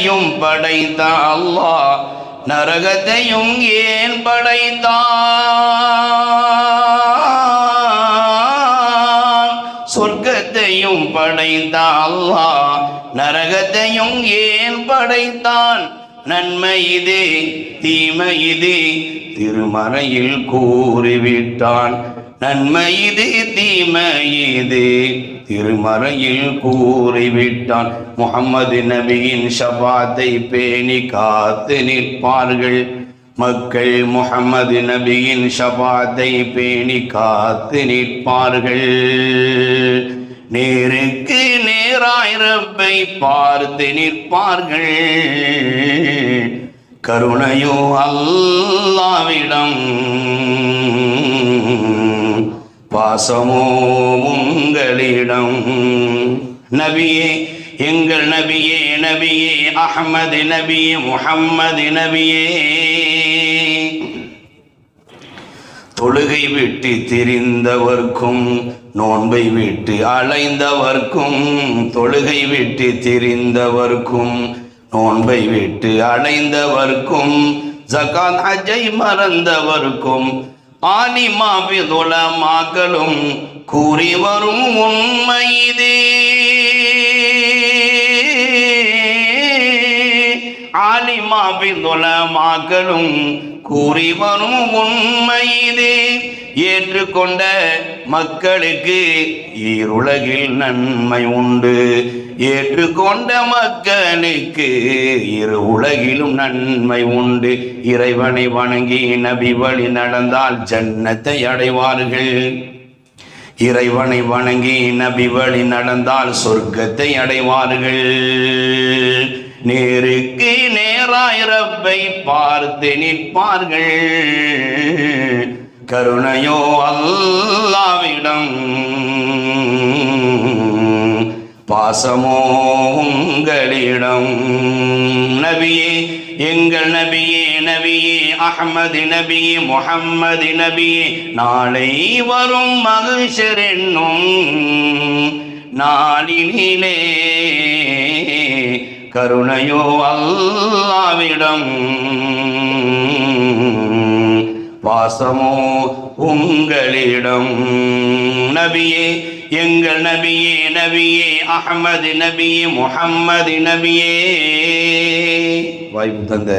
சொர்க்கத்தையும் படைத்த அல்லாஹ் நரகத்தையும் ஏன் படைத்தான்? சொர்க்கத்தையும் படைத்த அல்லாஹ் நரகத்தையும் ஏன் படைத்தான்? நன்மை இது தீமை இது திருமறையில் கூறிவிட்டான். நன்மை இது தீமை இது திருமறையில் கூறிவிட்டான். முஹம்மது நபியின் ஷஃபாத்தை பேணி காத்து நிற்பார்கள் மக்கள். முஹம்மது நபியின் ஷஃபாத்தை பேணி காத்து நிற்பார்கள். நேருக்கு நேராய் ரப்பை பார்த்து நிற்பார்கள். கருணையோ அல்லாவிடம், பாசமோ உங்களிடம். நபியே எங்கள் நபியே, நபியே அஹ்மது நபியே, முஹம்மது நபியே. தொழுகை விட்டு திரிந்தவர்க்கும் நோன்பை விட்டு அலைந்தவர்க்கும், தொழுகை விட்டு திரிந்தவர்க்கும் நோன்பை விட்டு அலைந்தவர்க்கும், ஜகாத் ஹஜ்ஜை மறந்தவர்க்கும், ஆலிமாவில் உலமாக்களும் கூறி வரும் உண்மை இது. ஆலிமாவில் உலமாக்களும் கூறி வரும் உண்மை இது. ஏற்றுக்கொண்ட மக்களுக்கு ஈருலகில் நன்மை உண்டு. ஏற்றுக்கொண்ட மக்களுக்கு இரு உலகிலும் நன்மை உண்டு. இறைவனை வணங்கி நபி வழி நடந்தால் ஜன்னத்தை அடைவார்கள். இறைவனை வணங்கி நபி வழி நடந்தால் சொர்க்கத்தை அடைவார்கள். நேருக்கு நேராய் ரப்பை பார்த்து நிற்பார்கள். கருணையோ அல்லாவிடம், பாசமோ உங்களிடம். நபியே எங்கள் நபியே, நபியே அஹ்மது நபியே, முஹம்மது நபியே. நாளை வரும் மஹ்ஷர் என்னும் நாளினிலே கருணையோ அல்லாவிடம், பாசமோ உங்களிடம். நபியே எங்கள் நபியே, நபியே அஹ்மது நபியே, முஹம்மது நபியே. வாய்ப்பு தந்த